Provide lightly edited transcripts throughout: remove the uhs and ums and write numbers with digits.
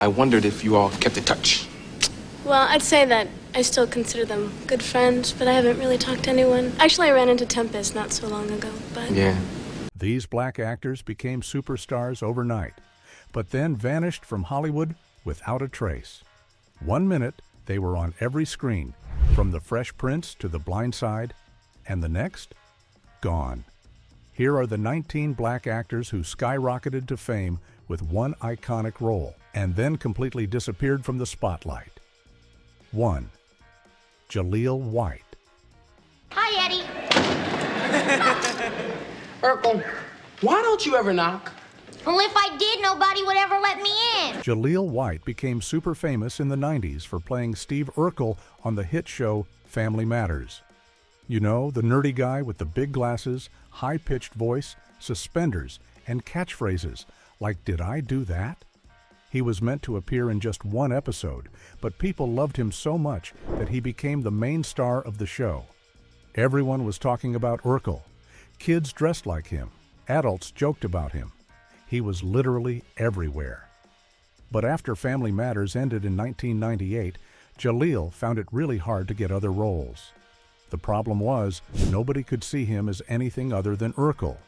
I wondered if you all kept in touch. Well, I'd say that I still consider them good friends, but I haven't really talked to anyone. Actually, I ran into Tempest not so long ago, but... Yeah. These black actors became superstars overnight, but then vanished from Hollywood without a trace. 1 minute, they were on every screen, from The Fresh Prince to The Blind Side, and the next, gone. Here are the 19 black actors who skyrocketed to fame with one iconic role, and then completely disappeared from the spotlight. 1. Jalil White. Hi, Eddie. Urkel, why don't you ever knock? Well, if I did, nobody would ever let me in. Jalil White became super famous in the 90s for playing Steve Urkel on the hit show Family Matters. You know, the nerdy guy with the big glasses, high-pitched voice, suspenders, and catchphrases like, "Did I do that?" He was meant to appear in just one episode, but people loved him so much that he became the main star of the show. Everyone was talking about Urkel. Kids dressed like him. Adults joked about him. He was literally everywhere. But after Family Matters ended in 1998, Jalil found it really hard to get other roles. The problem was, nobody could see him as anything other than Urkel.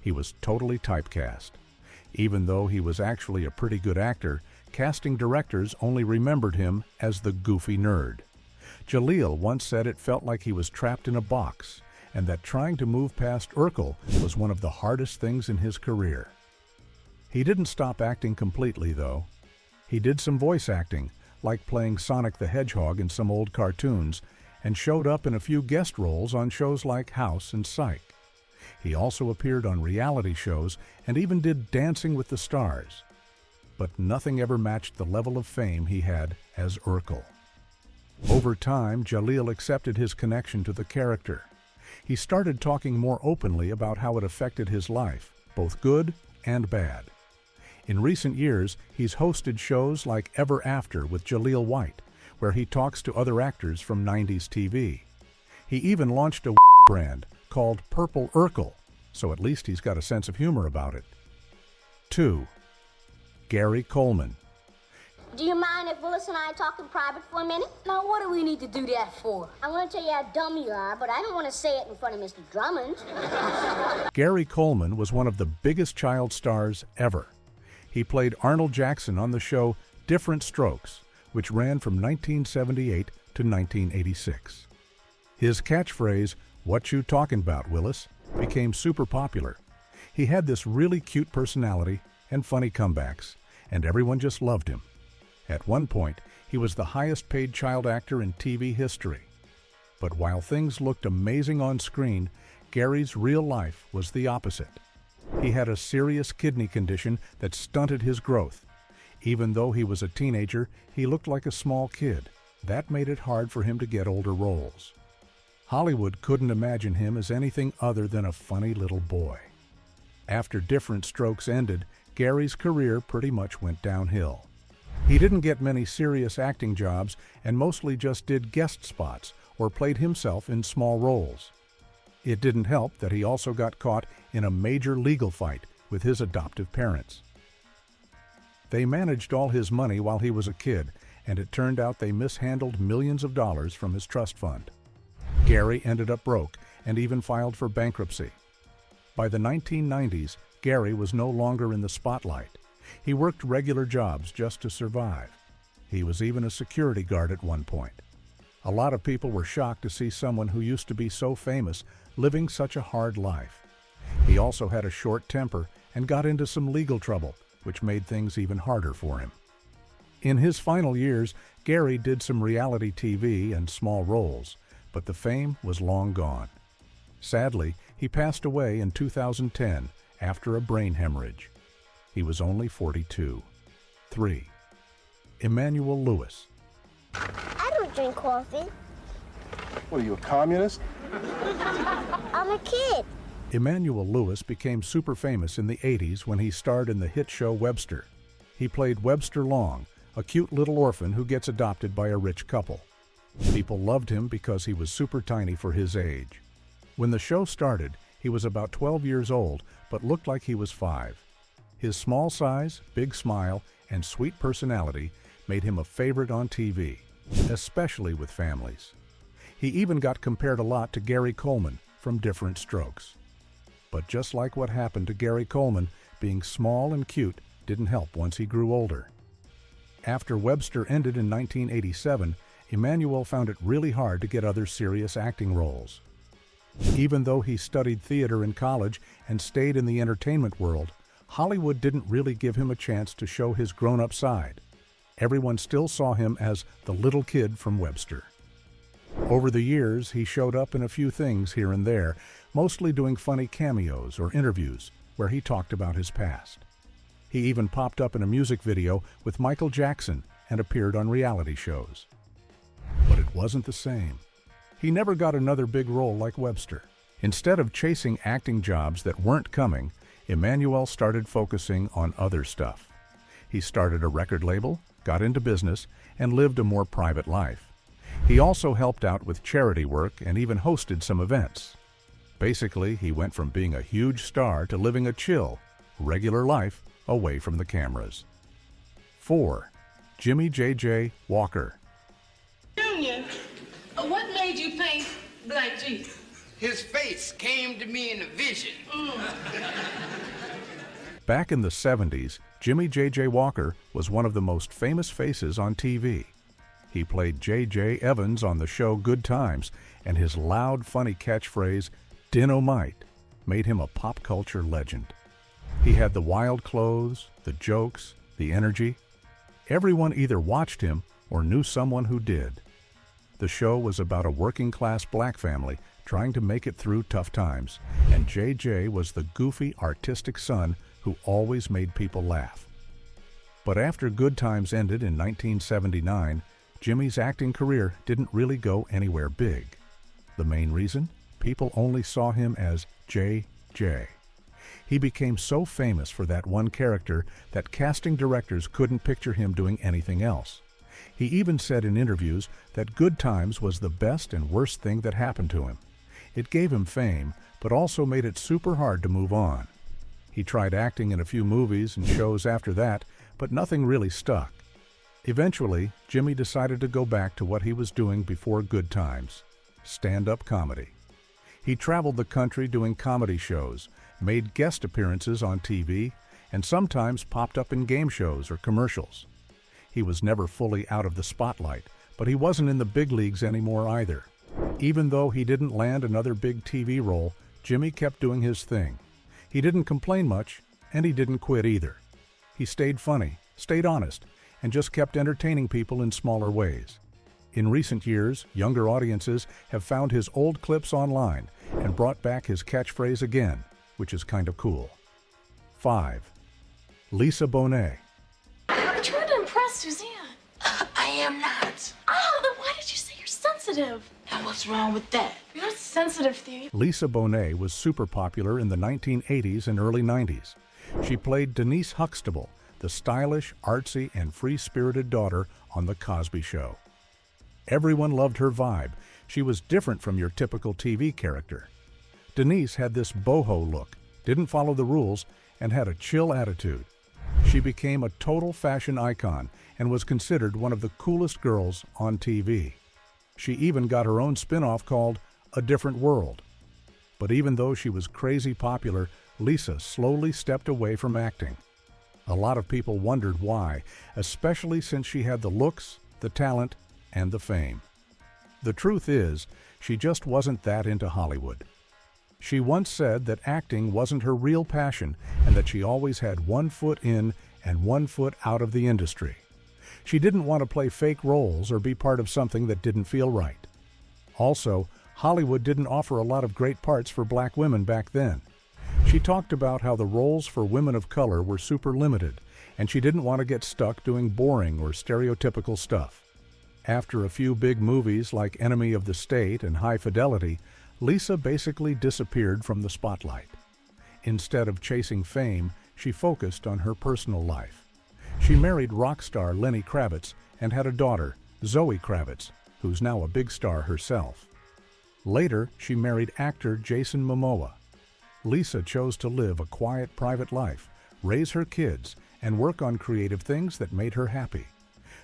He was totally typecast. Even though he was actually a pretty good actor, casting directors only remembered him as the goofy nerd. Jalil once said it felt like he was trapped in a box, and that trying to move past Urkel was one of the hardest things in his career. He didn't stop acting completely, though. He did some voice acting, like playing Sonic the Hedgehog in some old cartoons, and showed up in a few guest roles on shows like House and Psych. He also appeared on reality shows and even did Dancing with the Stars. But nothing ever matched the level of fame he had as Urkel. Over time, Jalil accepted his connection to the character. He started talking more openly about how it affected his life, both good and bad. In recent years, he's hosted shows like Ever After with Jalil White, where he talks to other actors from 90s TV. He even launched a brand called Purple Urkel, so at least he's got a sense of humor about it. 2. Gary Coleman. Do you mind if Willis and I talk in private for a minute? Now, what do we need to do that for? I want to tell you how dumb you are, but I don't want to say it in front of Mr. Drummond. Gary Coleman was one of the biggest child stars ever. He played Arnold Jackson on the show Different Strokes, which ran from 1978 to 1986. His catchphrase, "What you talking about, Willis?" became super popular. He had this really cute personality and funny comebacks, and everyone just loved him. At one point, he was the highest-paid child actor in TV history. But while things looked amazing on screen, Gary's real life was the opposite. He had a serious kidney condition that stunted his growth. Even though he was a teenager, he looked like a small kid. That made it hard for him to get older roles. Hollywood couldn't imagine him as anything other than a funny little boy. After Different Strokes ended, Gary's career pretty much went downhill. He didn't get many serious acting jobs and mostly just did guest spots or played himself in small roles. It didn't help that he also got caught in a major legal fight with his adoptive parents. They managed all his money while he was a kid, and it turned out they mishandled millions of dollars from his trust fund. Gary ended up broke and even filed for bankruptcy. By the 1990s, Gary was no longer in the spotlight. He worked regular jobs just to survive. He was even a security guard at one point. A lot of people were shocked to see someone who used to be so famous living such a hard life. He also had a short temper and got into some legal trouble, which made things even harder for him. In his final years, Gary did some reality TV and small roles, but the fame was long gone. Sadly, he passed away in 2010 after a brain hemorrhage. He was only 42. 3. Emmanuel Lewis. I don't drink coffee. What are you, a communist? I'm a kid. Emmanuel Lewis became super famous in the 80s when he starred in the hit show Webster. He played Webster Long, a cute little orphan who gets adopted by a rich couple. People loved him because he was super tiny for his age. When the show started, he was about 12 years old, but looked like he was 5. His small size, big smile, and sweet personality made him a favorite on TV, especially with families. He even got compared a lot to Gary Coleman from Different Strokes. But just like what happened to Gary Coleman, being small and cute didn't help once he grew older. After Webster ended in 1987, Emmanuel found it really hard to get other serious acting roles. Even though he studied theater in college and stayed in the entertainment world, Hollywood didn't really give him a chance to show his grown-up side. Everyone still saw him as the little kid from Webster. Over the years, he showed up in a few things here and there, mostly doing funny cameos or interviews where he talked about his past. He even popped up in a music video with Michael Jackson and appeared on reality shows. But it wasn't the same. He never got another big role like Webster. Instead of chasing acting jobs that weren't coming, Emmanuel started focusing on other stuff. He started a record label, got into business, and lived a more private life. He also helped out with charity work and even hosted some events. Basically, he went from being a huge star to living a chill, regular life away from the cameras. 4. Jimmy J.J. Walker. Junior, what made you paint Black Jesus? His face came to me in a vision. Back in the 70s, Jimmy J.J. Walker was one of the most famous faces on TV. He played J.J. Evans on the show Good Times, and his loud, funny catchphrase, "Dynamite," made him a pop culture legend. He had the wild clothes, the jokes, the energy. Everyone either watched him or knew someone who did. The show was about a working-class black family trying to make it through tough times, and J.J. was the goofy, artistic son who always made people laugh. But after Good Times ended in 1979, Jimmy's acting career didn't really go anywhere big. The main reason? People only saw him as J.J. He became so famous for that one character that casting directors couldn't picture him doing anything else. He even said in interviews that Good Times was the best and worst thing that happened to him. It gave him fame, but also made it super hard to move on. He tried acting in a few movies and shows after that, but nothing really stuck. Eventually, Jimmy decided to go back to what he was doing before Good Times: stand-up comedy. He traveled the country doing comedy shows, made guest appearances on TV, and sometimes popped up in game shows or commercials. He was never fully out of the spotlight, but he wasn't in the big leagues anymore either. Even though he didn't land another big TV role, Jimmy kept doing his thing. He didn't complain much, and he didn't quit either. He stayed funny, stayed honest, and just kept entertaining people in smaller ways. In recent years, younger audiences have found his old clips online and brought back his catchphrase again, which is kind of cool. 5. Lisa Bonet. You're trying to impress Suzanne. I am not. Oh, then why did you say you're sensitive? And what's wrong with that? You're not sensitive, Theo. Lisa Bonet was super popular in the 1980s and early 90s. She played Denise Huxtable, the stylish, artsy, and free-spirited daughter on The Cosby Show. Everyone loved her vibe. She was different from your typical TV character. Denise had this boho look, didn't follow the rules, and had a chill attitude. She became a total fashion icon and was considered one of the coolest girls on TV. She even got her own spin-off called A Different World. But even though she was crazy popular, Lisa slowly stepped away from acting. A lot of people wondered why, especially since she had the looks, the talent, and the fame. The truth is, she just wasn't that into Hollywood. She once said that acting wasn't her real passion and that she always had one foot in and one foot out of the industry. She didn't want to play fake roles or be part of something that didn't feel right. Also, Hollywood didn't offer a lot of great parts for black women back then. She talked about how the roles for women of color were super limited, and she didn't want to get stuck doing boring or stereotypical stuff. After a few big movies like Enemy of the State and High Fidelity, Lisa basically disappeared from the spotlight. Instead of chasing fame, she focused on her personal life. She married rock star Lenny Kravitz and had a daughter, Zoe Kravitz, who's now a big star herself. Later, she married actor Jason Momoa. Lisa chose to live a quiet, private life, raise her kids, and work on creative things that made her happy.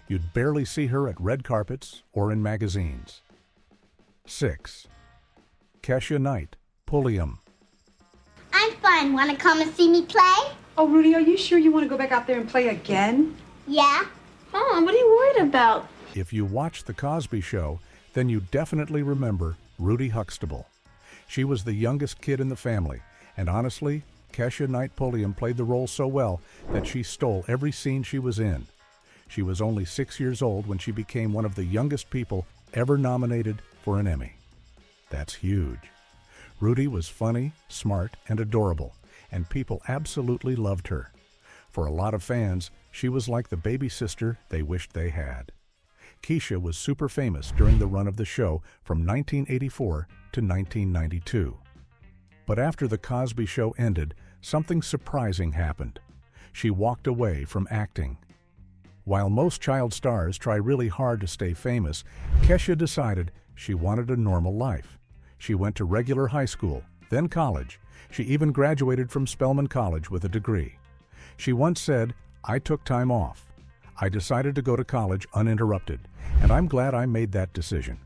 You'd barely see her at red carpets or in magazines. 6. Kesha Knight, Pium. I'm fine. Want to come and see me play? Oh, Rudy, are you sure you want to go back out there and play again? Yeah. Mom, what are you worried about? If you watched The Cosby Show, then you definitely remember Rudy Huxtable. She was the youngest kid in the family, and honestly, Kesha Knight Pium played the role so well that she stole every scene she was in. She was only 6 years old when she became one of the youngest people ever nominated for an Emmy. That's huge. Rudy was funny, smart, and adorable, and people absolutely loved her. For a lot of fans, she was like the baby sister they wished they had. Kesha was super famous during the run of the show from 1984 to 1992. But after The Cosby Show ended, something surprising happened. She walked away from acting. While most child stars try really hard to stay famous, Kesha decided she wanted a normal life. She went to regular high school, then college. She even graduated from Spelman College with a degree. She once said, "I took time off. I decided to go to college uninterrupted, and I'm glad I made that decision."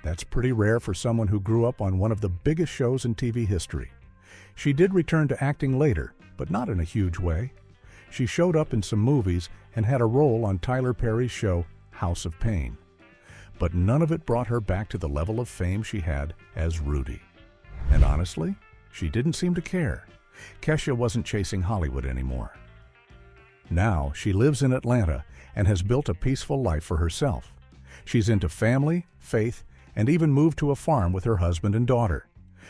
That's pretty rare for someone who grew up on one of the biggest shows in TV history. She did return to acting later, but not in a huge way. She showed up in some movies and had a role on Tyler Perry's show House of Pain. But none of it brought her back to the level of fame she had as Rudy. And honestly, she didn't seem to care. Kesha wasn't chasing Hollywood anymore. Now she lives in Atlanta and has built a peaceful life for herself. She's into family, faith, and even moved to a farm with her husband and daughter.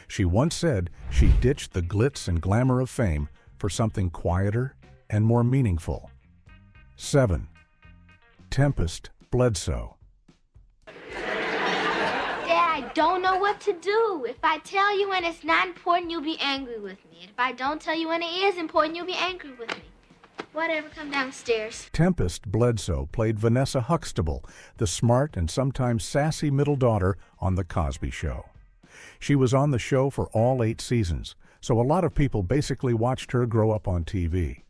She once said she ditched the glitz and glamour of fame for something quieter and more meaningful. 7. Tempest Bledsoe. Dad, I don't know what to do. If I tell you when it's not important, you'll be angry with me. If I don't tell you when it is important, you'll be angry with me. Whatever, come downstairs. Tempest Bledsoe played Vanessa Huxtable, the smart and sometimes sassy middle daughter on The Cosby Show. She was on the show for all 8 seasons, so a lot of people basically watched her grow up on TV.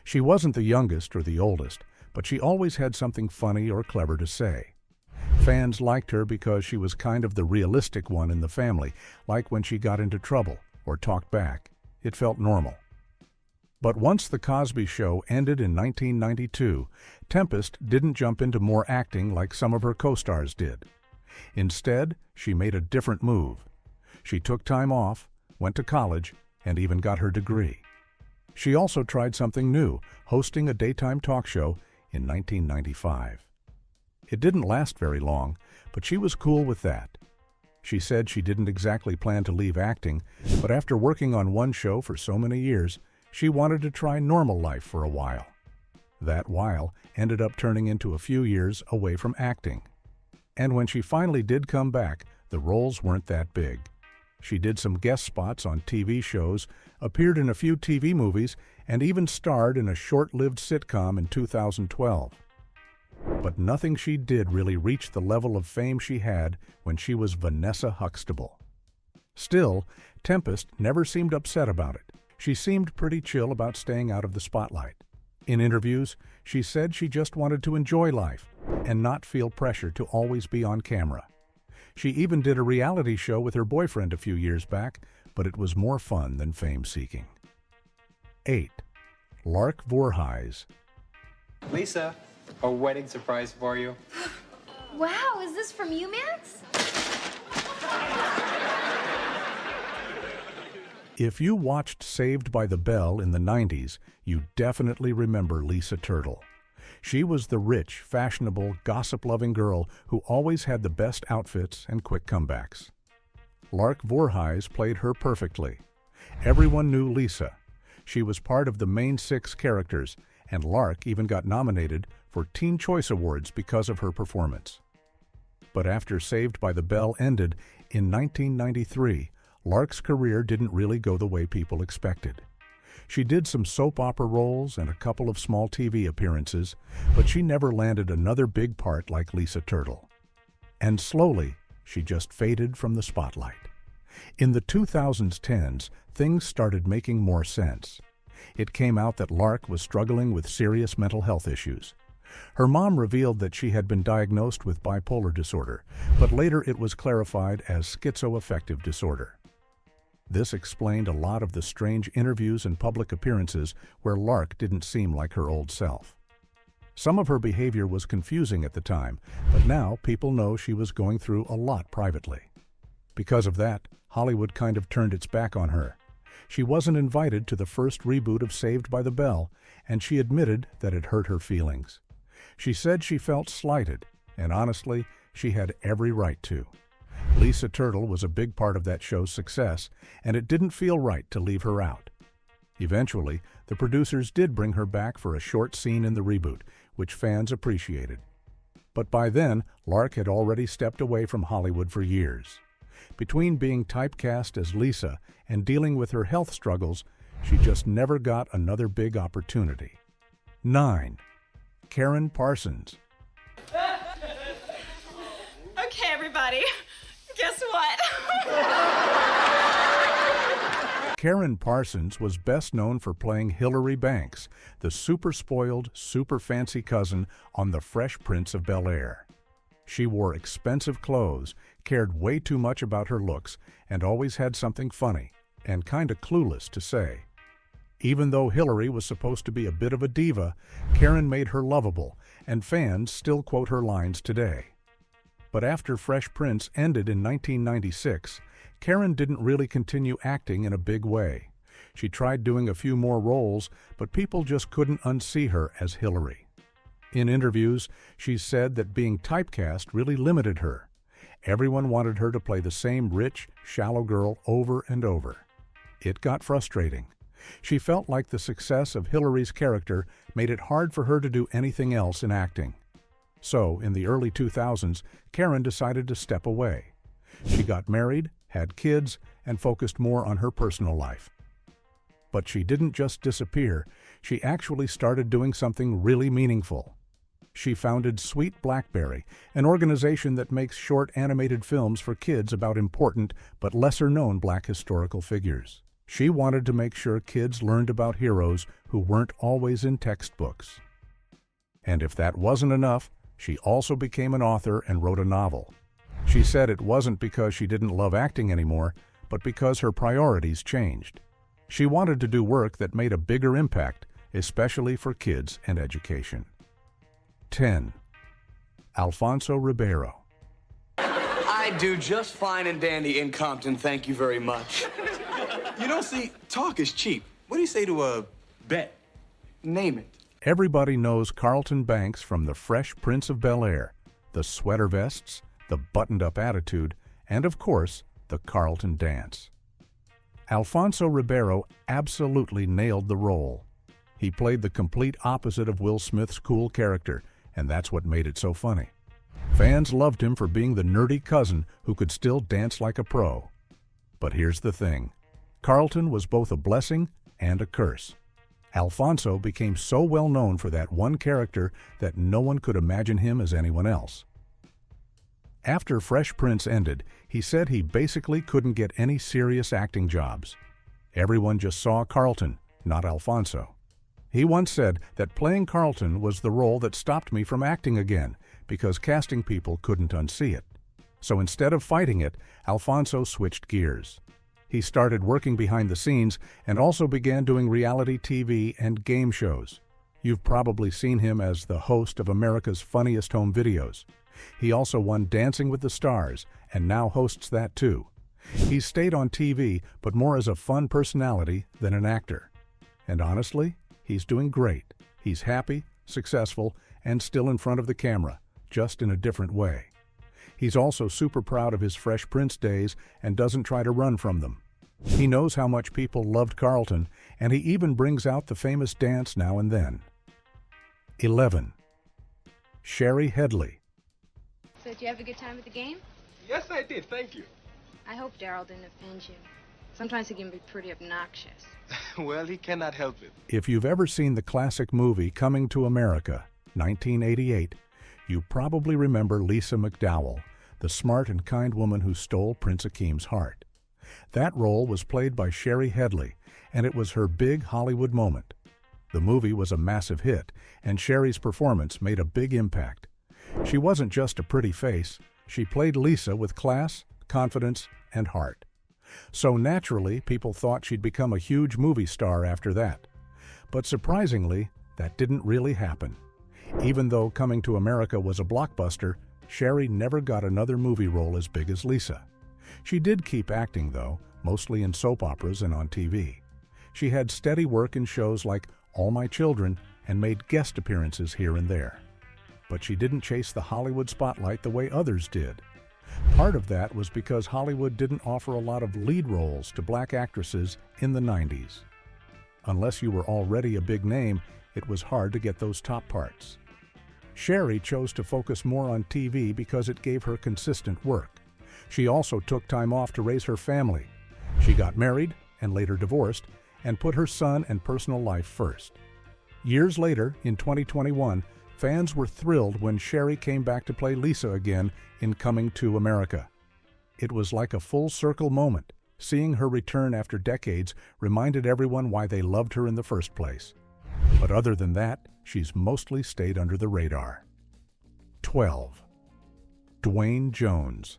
She wasn't the youngest or the oldest, but she always had something funny or clever to say. Fans liked her because she was kind of the realistic one in the family, like when she got into trouble or talked back. It felt normal. But once The Cosby Show ended in 1992, Tempest didn't jump into more acting like some of her co-stars did. Instead, she made a different move. She took time off, went to college, and even got her degree. She also tried something new, hosting a daytime talk show in 1995. It didn't last very long, but she was cool with that. She said she didn't exactly plan to leave acting, but after working on one show for so many years, she wanted to try normal life for a while. That while ended up turning into a few years away from acting. And when she finally did come back, the roles weren't that big. She did some guest spots on TV shows, appeared in a few TV movies, and even starred in a short-lived sitcom in 2012. But nothing she did really reached the level of fame she had when she was Vanessa Huxtable. Still, Tempest never seemed upset about it. She seemed pretty chill about staying out of the spotlight. In interviews, she said she just wanted to enjoy life and not feel pressure to always be on camera. She even did a reality show with her boyfriend a few years back, but it was more fun than fame-seeking. 8. Lark Voorhies. Lisa, a wedding surprise for you. Wow, is this from you, Max? If you watched Saved by the Bell in the 90s, you definitely remember Lisa Turtle. She was the rich, fashionable, gossip-loving girl who always had the best outfits and quick comebacks. Lark Voorhies played her perfectly. Everyone knew Lisa. She was part of the main 6 characters, and Lark even got nominated for Teen Choice Awards because of her performance. But after Saved by the Bell ended in 1993, Lark's career didn't really go the way people expected. She did some soap opera roles and a couple of small TV appearances, but she never landed another big part like Lisa Turtle. And slowly, she just faded from the spotlight. In the 2010s, things started making more sense. It came out that Lark was struggling with serious mental health issues. Her mom revealed that she had been diagnosed with bipolar disorder, but later it was clarified as schizoaffective disorder. This explained a lot of the strange interviews and public appearances where Lark didn't seem like her old self. Some of her behavior was confusing at the time, but now people know she was going through a lot privately. Because of that, Hollywood kind of turned its back on her. She wasn't invited to the first reboot of Saved by the Bell, and she admitted that it hurt her feelings. She said she felt slighted, and honestly, she had every right to. Lisa Turtle was a big part of that show's success, and it didn't feel right to leave her out. Eventually, the producers did bring her back for a short scene in the reboot, which fans appreciated. But by then, Lark had already stepped away from Hollywood for years. Between being typecast as Lisa and dealing with her health struggles, she just never got another big opportunity. 9. Karen Parsons. Okay, everybody. Guess what? Karen Parsons was best known for playing Hilary Banks, the super-spoiled, super-fancy cousin on The Fresh Prince of Bel-Air. She wore expensive clothes, cared way too much about her looks, and always had something funny and kinda clueless to say. Even though Hilary was supposed to be a bit of a diva, Karen made her lovable, and fans still quote her lines today. But after Fresh Prince ended in 1996, Karen didn't really continue acting in a big way. She tried doing a few more roles, but people just couldn't unsee her as Hilary. In interviews, she said that being typecast really limited her. Everyone wanted her to play the same rich, shallow girl over and over. It got frustrating. She felt like the success of Hilary's character made it hard for her to do anything else in acting. So, in the early 2000s, Karen decided to step away. She got married, had kids, and focused more on her personal life. But she didn't just disappear, she actually started doing something really meaningful. She founded Sweet Blackberry, an organization that makes short animated films for kids about important but lesser-known Black historical figures. She wanted to make sure kids learned about heroes who weren't always in textbooks. And if that wasn't enough, she also became an author and wrote a novel. She said it wasn't because she didn't love acting anymore, but because her priorities changed. She wanted to do work that made a bigger impact, especially for kids and education. 10. Alfonso Rivero. I do just fine and dandy in Compton, thank you very much. You know, see, talk is cheap. What do you say to a bet? Name it. Everybody knows Carlton Banks from The Fresh Prince of Bel-Air, the sweater vests, the buttoned-up attitude, and of course, the Carlton dance. Alfonso Rivero absolutely nailed the role. He played the complete opposite of Will Smith's cool character, and that's what made it so funny. Fans loved him for being the nerdy cousin who could still dance like a pro. But here's the thing. Carlton was both a blessing and a curse. Alfonso became so well known for that one character that no one could imagine him as anyone else. After Fresh Prince ended, he said he basically couldn't get any serious acting jobs. Everyone just saw Carlton, not Alfonso. He once said that playing Carlton was the role that stopped me from acting again, because casting people couldn't unsee it. So instead of fighting it, Alfonso switched gears. He started working behind the scenes and also began doing reality TV and game shows. You've probably seen him as the host of America's Funniest Home Videos. He also won Dancing with the Stars and now hosts that too. He's stayed on TV, but more as a fun personality than an actor. And honestly, he's doing great. He's happy, successful, and still in front of the camera, just in a different way. He's also super proud of his Fresh Prince days and doesn't try to run from them. He knows how much people loved Carlton, and he even brings out the famous dance now and then. 11. Sherry Hedley. So did you have a good time at the game? Yes, I did, thank you. I hope Daryl didn't offend you. Sometimes he can be pretty obnoxious. Well, he cannot help it. If you've ever seen the classic movie Coming to America, 1988, you probably remember Lisa McDowell, the smart and kind woman who stole Prince Akeem's heart. That role was played by Sherry Hedley, and it was her big Hollywood moment. The movie was a massive hit, and Sherry's performance made a big impact. She wasn't just a pretty face, she played Lisa with class, confidence, and heart. So naturally, people thought she'd become a huge movie star after that. But surprisingly, that didn't really happen. Even though Coming to America was a blockbuster, Sherry never got another movie role as big as Lisa. She did keep acting, though, mostly in soap operas and on TV. She had steady work in shows like All My Children and made guest appearances here and there. But she didn't chase the Hollywood spotlight the way others did. Part of that was because Hollywood didn't offer a lot of lead roles to black actresses in the 90s. Unless you were already a big name, it was hard to get those top parts. Sherry chose to focus more on TV because it gave her consistent work. She also took time off to raise her family. She got married and later divorced and put her son and personal life first. Years later, in 2021, fans were thrilled when Sherry came back to play Lisa again in Coming to America. It was like a full-circle moment. Seeing her return after decades reminded everyone why they loved her in the first place. But other than that, she's mostly stayed under the radar. 12. Dwayne Jones.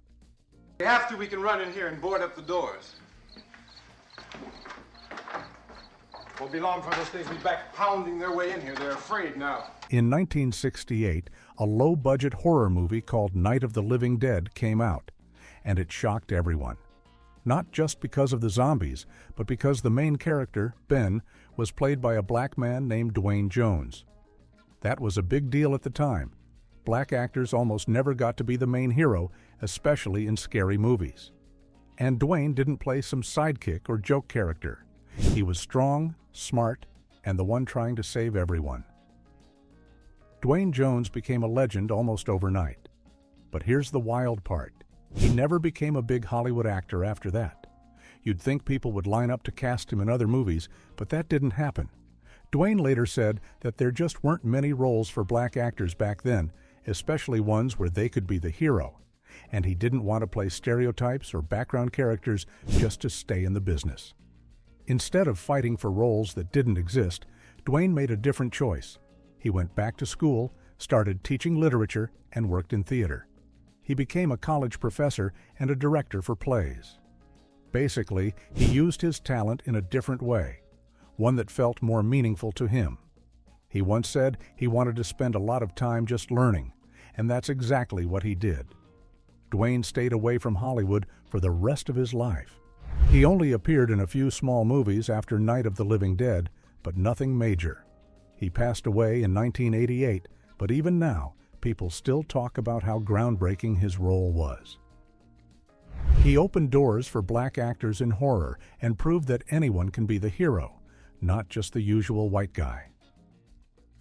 After we can run in here and board up the doors. Won't be long for those things be back pounding their way in here. They're afraid now. In 1968, a low-budget horror movie called Night of the Living Dead came out, and it shocked everyone. Not just because of the zombies, but because the main character, Ben, was played by a black man named Dwayne Jones. That was a big deal at the time. Black actors almost never got to be the main hero, especially in scary movies. And Dwayne didn't play some sidekick or joke character. He was strong, smart, and the one trying to save everyone. Dwayne Jones became a legend almost overnight. But here's the wild part. He never became a big Hollywood actor after that. You'd think people would line up to cast him in other movies, but that didn't happen. Dwayne later said that there just weren't many roles for black actors back then, especially ones where they could be the hero, and he didn't want to play stereotypes or background characters just to stay in the business. Instead of fighting for roles that didn't exist, Dwayne made a different choice. He went back to school, started teaching literature, and worked in theater. He became a college professor and a director for plays. Basically, he used his talent in a different way, one that felt more meaningful to him. He once said he wanted to spend a lot of time just learning, and that's exactly what he did. Dwayne stayed away from Hollywood for the rest of his life. He only appeared in a few small movies after Night of the Living Dead, but nothing major. He passed away in 1988, but even now, people still talk about how groundbreaking his role was. He opened doors for black actors in horror and proved that anyone can be the hero, not just the usual white guy.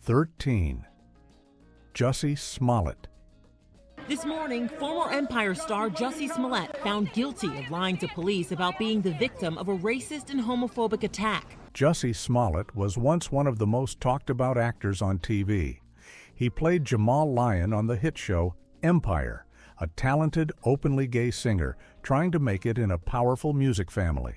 13. Jussie Smollett. This morning, former Empire star Jussie Smollett found guilty of lying to police about being the victim of a racist and homophobic attack. Jussie Smollett was once one of the most talked about actors on TV. He played Jamal Lyon on the hit show Empire, a talented, openly gay singer trying to make it in a powerful music family.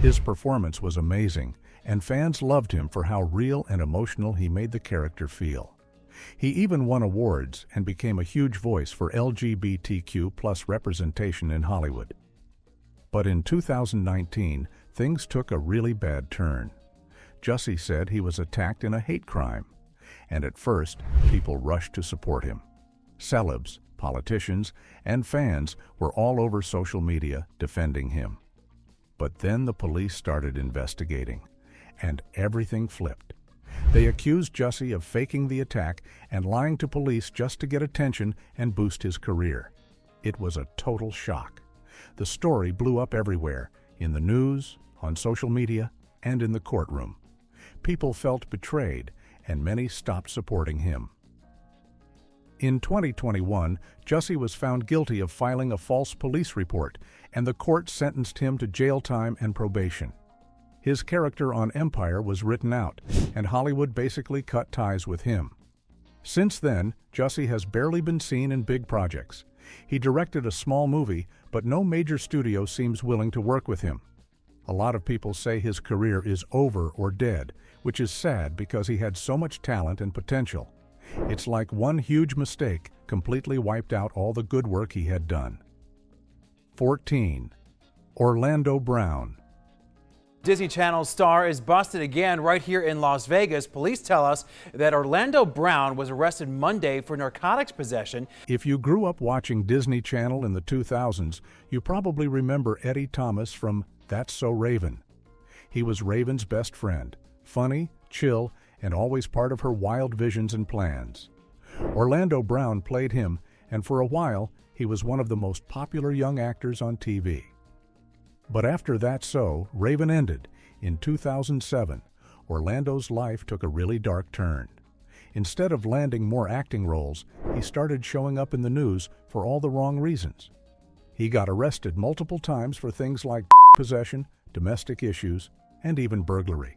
His performance was amazing, and fans loved him for how real and emotional he made the character feel. He even won awards and became a huge voice for LGBTQ+ representation in Hollywood. But in 2019, things took a really bad turn. Jussie said he was attacked in a hate crime, and at first, people rushed to support him. Celebs, politicians, and fans were all over social media defending him. But then the police started investigating, and everything flipped. They accused Jussie of faking the attack and lying to police just to get attention and boost his career. It was a total shock. The story blew up everywhere, in the news, on social media, and in the courtroom. People felt betrayed, and many stopped supporting him. In 2021, Jussie was found guilty of filing a false police report, and the court sentenced him to jail time and probation. His character on Empire was written out, and Hollywood basically cut ties with him. Since then, Jussie has barely been seen in big projects. He directed a small movie, but no major studio seems willing to work with him. A lot of people say his career is over or dead, which is sad because he had so much talent and potential. It's like one huge mistake completely wiped out all the good work he had done. 14. Orlando Brown. Disney Channel star is busted again right here in Las Vegas. Police tell us that Orlando Brown was arrested Monday for narcotics possession. If you grew up watching Disney Channel in the 2000s, you probably remember Eddie Thomas from That's So Raven. He was Raven's best friend, funny, chill, and always part of her wild visions and plans. Orlando Brown played him, and for a while, he was one of the most popular young actors on TV. But after That's So, Raven ended, in 2007, Orlando's life took a really dark turn. Instead of landing more acting roles, he started showing up in the news for all the wrong reasons. He got arrested multiple times for things like possession, domestic issues, and even burglary.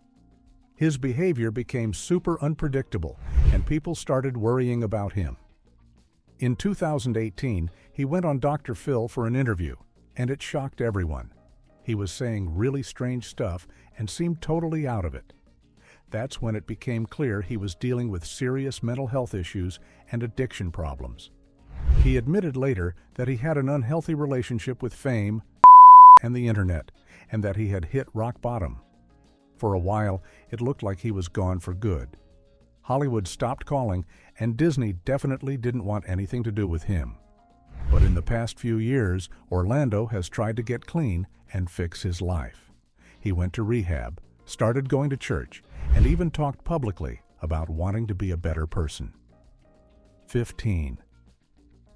His behavior became super unpredictable, and people started worrying about him. In 2018, he went on Dr. Phil for an interview, and it shocked everyone. He was saying really strange stuff and seemed totally out of it. That's when it became clear he was dealing with serious mental health issues and addiction problems. He admitted later that he had an unhealthy relationship with fame and the internet, and that he had hit rock bottom. For a while, it looked like he was gone for good. Hollywood stopped calling, and Disney definitely didn't want anything to do with him. But in the past few years, Orlando has tried to get clean and fix his life. He went to rehab, started going to church, and even talked publicly about wanting to be a better person. 15.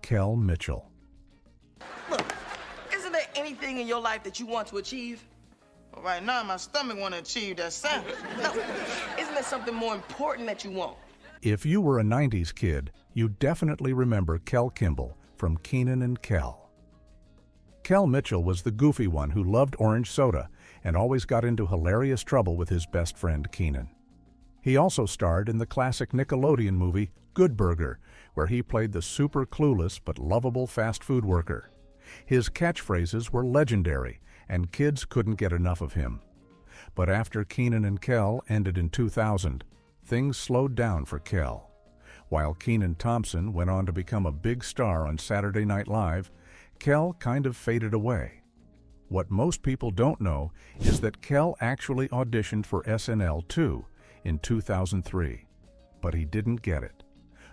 Kell Mitchell. Look, isn't there anything in your life that you want to achieve? Well, right now, my stomach want to achieve that sandwich. No, isn't there something more important that you want? If you were a 90s kid, you definitely remember Kel Kimball from Kenan and Kel. Kell Mitchell was the goofy one who loved orange soda and always got into hilarious trouble with his best friend Kenan. He also starred in the classic Nickelodeon movie Good Burger, where he played the super clueless but lovable fast food worker. His catchphrases were legendary, and kids couldn't get enough of him. But after Kenan and Kel ended in 2000, things slowed down for Kell. While Kenan Thompson went on to become a big star on Saturday Night Live, Kell kind of faded away. What most people don't know is that Kell actually auditioned for SNL too in 2003, but he didn't get it.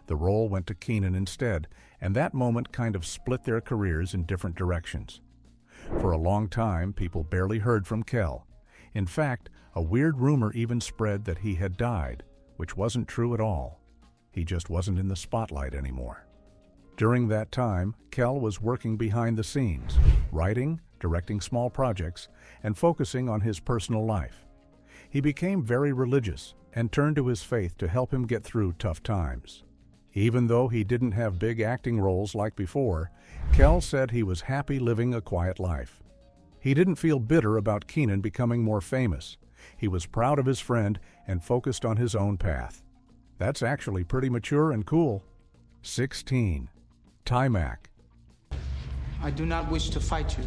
The role went to Kenan instead, and that moment kind of split their careers in different directions. For a long time, people barely heard from Kell. In fact, a weird rumor even spread that he had died, which wasn't true at all. He just wasn't in the spotlight anymore. During that time, Kell was working behind the scenes, writing, directing small projects, and focusing on his personal life. He became very religious and turned to his faith to help him get through tough times. Even though he didn't have big acting roles like before, Kell said he was happy living a quiet life. He didn't feel bitter about Kenan becoming more famous. He was proud of his friend and focused on his own path. That's actually pretty mature and cool. 16. Tyac. I do not wish to fight you.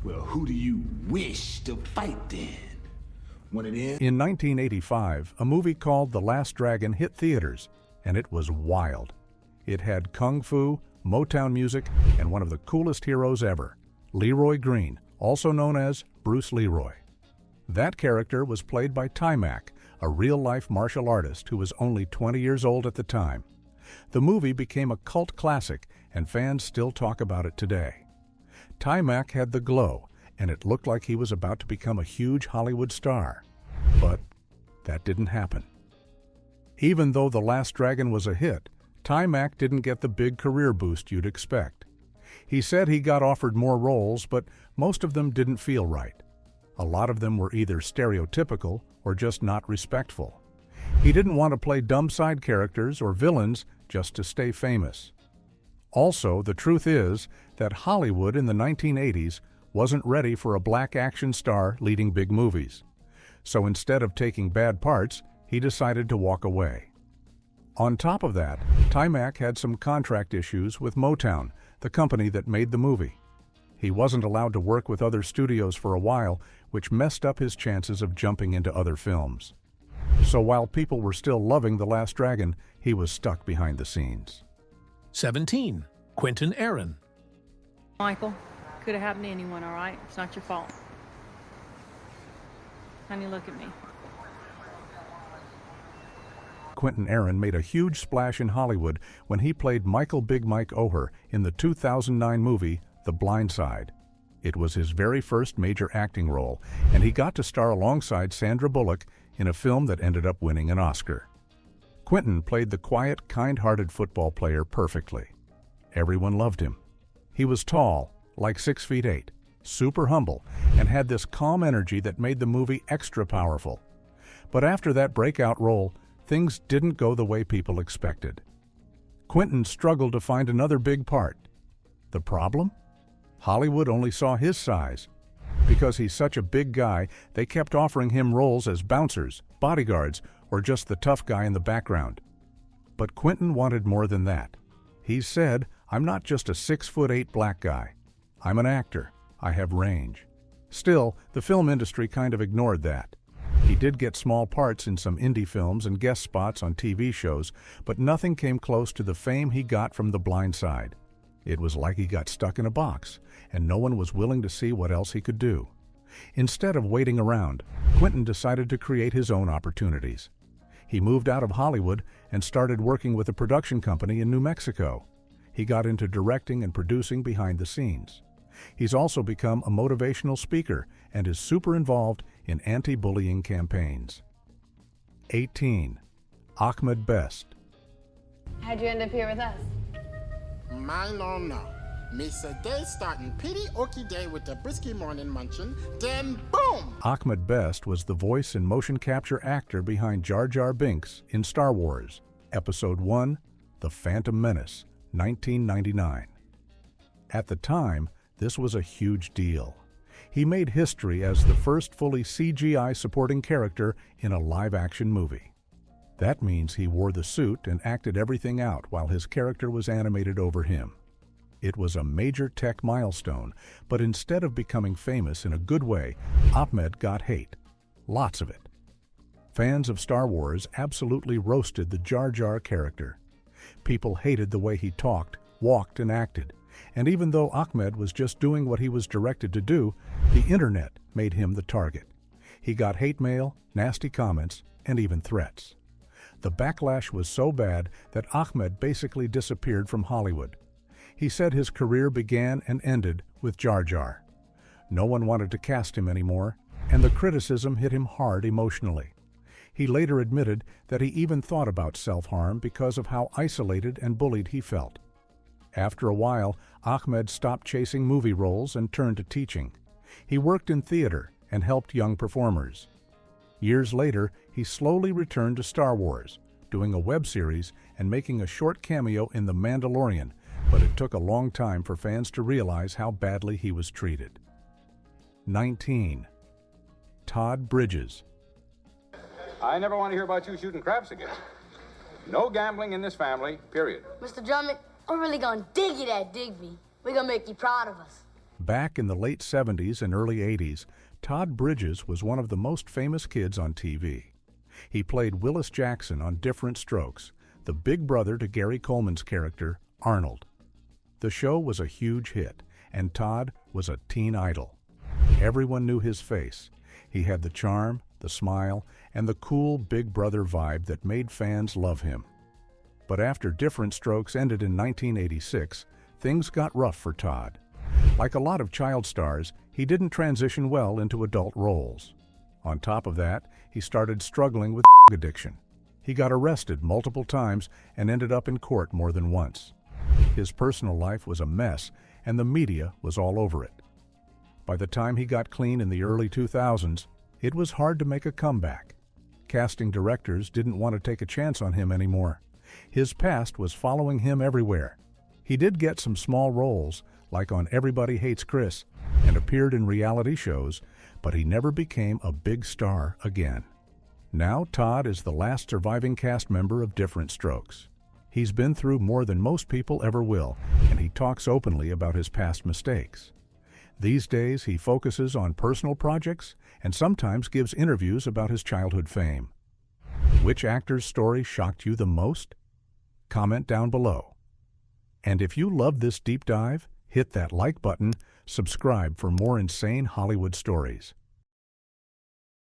Well, who do you wish to fight then? When it ends? In 1985, a movie called The Last Dragon hit theaters, and it was wild. It had kung fu, Motown music, and one of the coolest heroes ever, Leroy Green, also known as Bruce Leroy. That character was played by Tyac, a real-life martial artist who was only 20 years old at the time. The movie became a cult classic, and fans still talk about it today. Tyac had the glow, and it looked like he was about to become a huge Hollywood star. But that didn't happen. Even though The Last Dragon was a hit, Tyac didn't get the big career boost you'd expect. He said he got offered more roles, but most of them didn't feel right. A lot of them were either stereotypical or just not respectful. He didn't want to play dumb side characters or villains just to stay famous. Also, the truth is that Hollywood in the 1980s wasn't ready for a black action star leading big movies. So instead of taking bad parts, he decided to walk away. On top of that, Tyac had some contract issues with Motown, the company that made the movie. He wasn't allowed to work with other studios for a while, which messed up his chances of jumping into other films. So while people were still loving The Last Dragon, he was stuck behind the scenes. 17. Quinton Aaron. Michael, could have happened to anyone, all right? It's not your fault. Honey, look at me. Quinton Aaron made a huge splash in Hollywood when he played Michael Big Mike Oher in the 2009 movie The Blind Side. It was his very first major acting role, and he got to star alongside Sandra Bullock in a film that ended up winning an Oscar. Quinton played the quiet, kind-hearted football player perfectly. Everyone loved him. He was tall, like 6'8", super humble, and had this calm energy that made the movie extra powerful. But after that breakout role, things didn't go the way people expected. Quinton struggled to find another big part. The problem? Hollywood only saw his size. Because he's such a big guy, they kept offering him roles as bouncers, bodyguards, or just the tough guy in the background. But Quinton wanted more than that. He said, "I'm not just a 6'8" black guy. I'm an actor. I have range." Still, the film industry kind of ignored that. He did get small parts in some indie films and guest spots on TV shows, but nothing came close to the fame he got from The Blind Side. It was like he got stuck in a box, and no one was willing to see what else he could do. Instead of waiting around, Quinton decided to create his own opportunities. He moved out of Hollywood and started working with a production company in New Mexico. He got into directing and producing behind the scenes. He's also become a motivational speaker and is super involved in anti-bullying campaigns. 18. Akmed Best. How'd you end up here with us? Mine or no. Me say day starting pretty okie day with the brisky morning munchin', then boom! Akmed Best was the voice and motion capture actor behind Jar Jar Binks in Star Wars, Episode 1, The Phantom Menace, 1999. At the time, this was a huge deal. He made history as the first fully CGI supporting character in a live-action movie. That means he wore the suit and acted everything out while his character was animated over him. It was a major tech milestone, but instead of becoming famous in a good way, Akmed got hate. Lots of it. Fans of Star Wars absolutely roasted the Jar Jar character. People hated the way he talked, walked, and acted. And even though Akmed was just doing what he was directed to do, the internet made him the target. He got hate mail, nasty comments, and even threats. The backlash was so bad that Akmed basically disappeared from Hollywood. He said his career began and ended with Jar Jar. No one wanted to cast him anymore, and the criticism hit him hard emotionally. He later admitted that he even thought about self-harm because of how isolated and bullied he felt. After a while, Akmed stopped chasing movie roles and turned to teaching. He worked in theater and helped young performers. Years later, he slowly returned to Star Wars, doing a web series and making a short cameo in The Mandalorian, but it took a long time for fans to realize how badly he was treated. 19. Todd Bridges. I never want to hear about you shooting craps again. No gambling in this family, period. Mr. Drummond, we're really gonna dig you that Digby. We're gonna make you proud of us. Back in the late 70s and early 80s, Todd Bridges was one of the most famous kids on TV. He played Willis Jackson on Different Strokes, the big brother to Gary Coleman's character, Arnold. The show was a huge hit, and Todd was a teen idol. Everyone knew his face. He had the charm, the smile, and the cool big brother vibe that made fans love him. But after Different Strokes ended in 1986, things got rough for Todd. Like a lot of child stars, he didn't transition well into adult roles. On top of that, he started struggling with addiction. He got arrested multiple times and ended up in court more than once. His personal life was a mess, and the media was all over it. By the time he got clean in the early 2000s, it was hard to make a comeback. Casting directors didn't want to take a chance on him anymore. His past was following him everywhere. He did get some small roles, like on Everybody Hates Chris, and appeared in reality shows, but he never became a big star again. Now Todd is the last surviving cast member of Different Strokes. He's been through more than most people ever will, and he talks openly about his past mistakes. These days, he focuses on personal projects and sometimes gives interviews about his childhood fame. Which actor's story shocked you the most? Comment down below. And if you love this deep dive, hit that like button, subscribe for more insane Hollywood stories.